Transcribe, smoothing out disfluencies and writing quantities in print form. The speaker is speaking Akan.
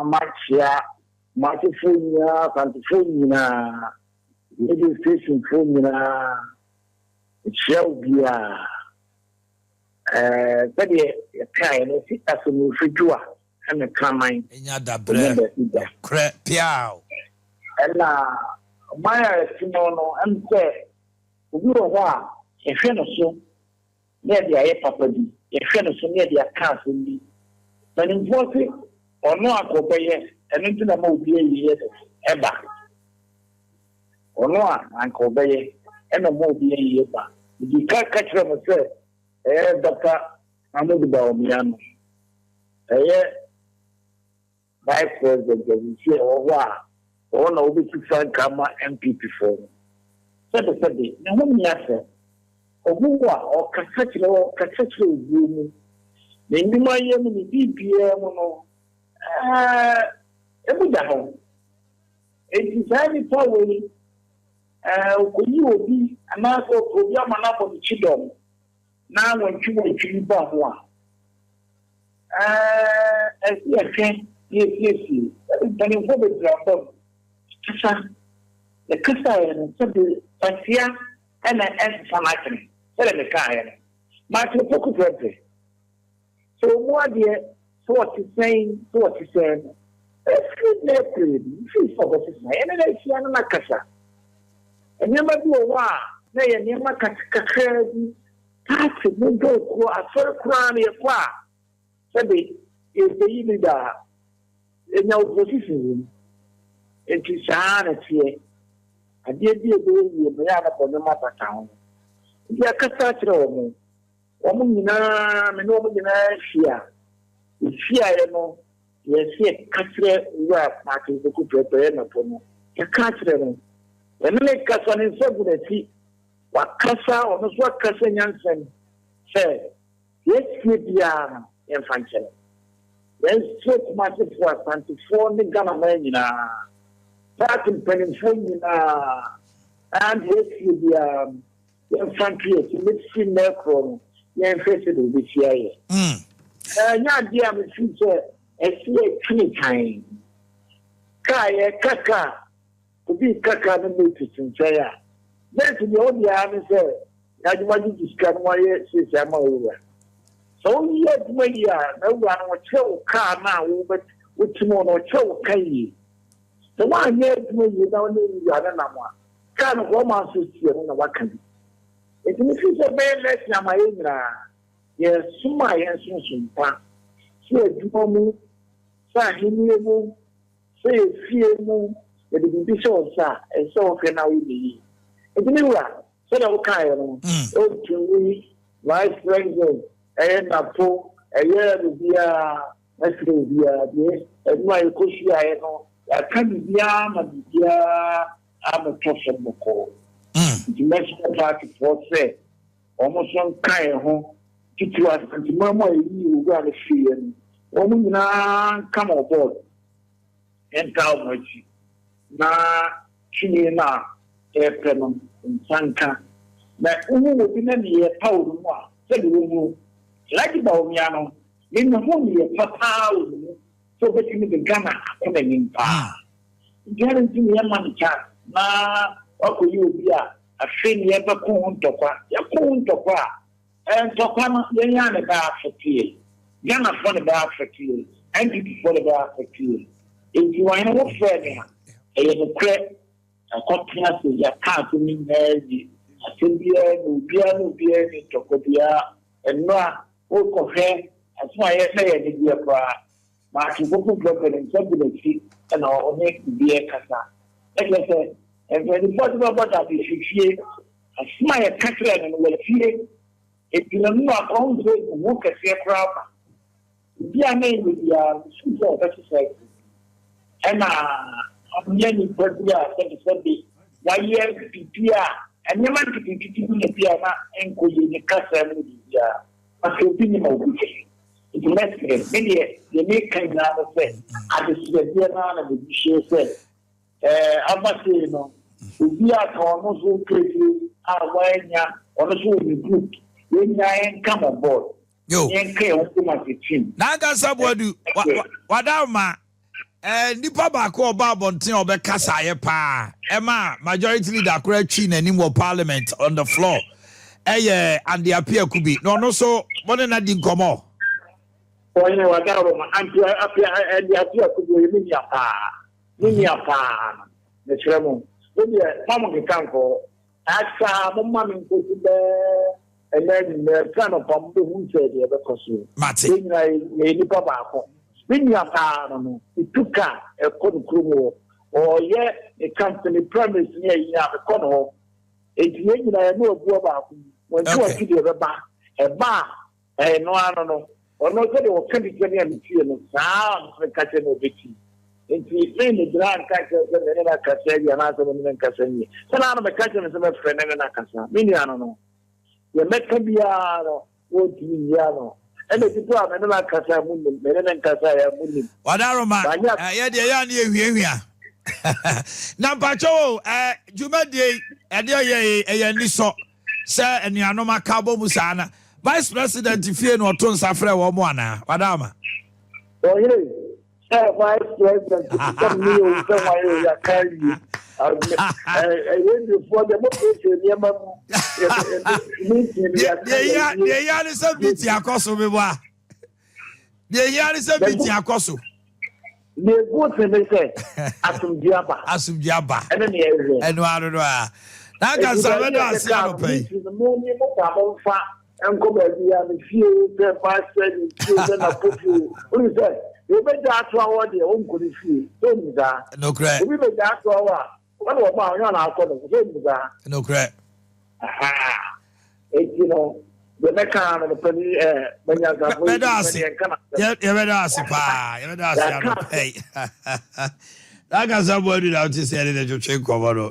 machia matifunya kantifunya radio station funya Shelbia bade kai no sita so no fidua na kraman enya dabre kre piao ela maya simono amse obi wo a ehwe no so na dia ye papa bi ehwe no so na dia ka so bi bani mfosi ono akobeye eno ntina ma obi eyiye eba ono akobeye eno ma obi eyiye ba di ka kachira mo se Dr. Mahmoud Bawumia Vice President of the year or no be to find Kama MPP for. Said the Nahumia or Cassatro Room. The Nimayam BPM. Ebudaho. It is highly powerful. Could you be a master of Yamana for the children? Now when you want to be one. As you are saying, yes. Then you go with your the Kasa and the Pasia and an answer from Latin. Tell me, Kaya. Martin Poku. So, what dear, so what is saying, so what is saying. She's for what is saying, and I see an Kasa. And never do a while. Nay, and never catch That's no go a first crown a qua. Sabi is the leader in no position. It is sanity. I did be a baby upon the mother town. The Cassatro, Omina, Menomina, Shia. If Shia, no, yes, yet Catra, where Martin the good repair upon the Catra. When they cut on his sovereignty. Wakasa or what Kasa Yansen said, yes, Kibiana, infantile. Then straight massive for 24 the Ganamania, that in Pennsylvania, and yes, Kibiana, infantile, let's see Necron, the infested with the CIA. Not dear, Mr. A sea time. Kaya Kaka, to be Kaka the Mutis in Chaya. That's the only answer. I want to discuss why it's a over. So, yet, when you are no one will show car now, but with tomorrow, show Kay. The one yet when you don't need the other number. Kind of romance is here on the wagon. It is a bad lesson, my Indra. Yes, Suma and Sunsun. Say, Duomo, Sahimimu, say, Fiemu, it will be so, sir, and so can now be. It's new one. So that kind of we vice president and a poor a year to be a and my Kushia, I can't be I'm a person before. The Mexican party for say almost some kind of home to us and tomorrow you got a fear. Woman come aboard and tell much. Na China. Airplane in Sanka. But who will be many a pound more? Said the woman, like Baumiano, in the home a papa, so that you the Ghana coming in power. Guarantee me a money chat. Na, what could you be a friend ever coon to qua, your coon to qua, and to come Yana about for tea. Ghana for about for tea, and people for about for tea. If you are in a friend, a credit. A copy of your car to me, a Sylvia, Nubian, Tocopia, and Noah, all of her, as my essay in the bra, Martin Book broken and subsidy, and all make the beer casa. Like I said, and when the possible about that is here, a smile catcher and will fear it will not own to walk a fair crowd. Dear name with your super exercise. And many Persia said, why year PPR, and you want to be the piano and could in the castle with a opinion of which it's less many the make kind of say, I just said, and she said, I must say, you know, we are almost crazy, when you also in the group, when you come on board. Yo, Naga Sabwadu, Wadama. nipa baako oba abonten obekasa ye pa ema majority leader kura chi na nim parliament on the floor and the appear could be no so mo na di nkomo onye wadaro ma apia and the appear could be ni apa ne chremo obi mama ke kanko asa mo mama nko be and then the plan of pambo hu se de be koso mate ni nipa baako ni apa no ituka e kodu krumo o ye e company premise ni ya be kono enti nyina ya no obu baako won ti wa ti de ba e ba no ano no ono se de o kandi tani am tie no saa me ka che no beti enti me gran ka che se na ka se ya na so me ka se ni sana no me ka che se me frene na ka sa me ni ano no ye me ka bia no o ti ya no ene ti to a me na ka sa mu ni me na ka sa ya mu ni wadaroma ye de ya na ehwiehwia na pacho jumade ede ye ni so se enuanom akabo mu sana vice president fie no to nsafre wo mo ana wadama o yire vice president come me o se wa ya carry when for the motivation near ma de ya ni se biti akoso me boa de ya ni se biti akoso the good thing say asumdiaba ene ne ye eno aro no a na ga sabe do asia no pay mo ni mo ka mo fa enko ba bia me fie pe pastor ni fie na pofu uri say you be da to award de o nko ni fie so mi da no credit you be da to award when wo ma onyo na akọ no so mi da no credit you know the meka na the penny banya ga bo ye be da asipa ye be da asia no pay that ga somebody that say the church cover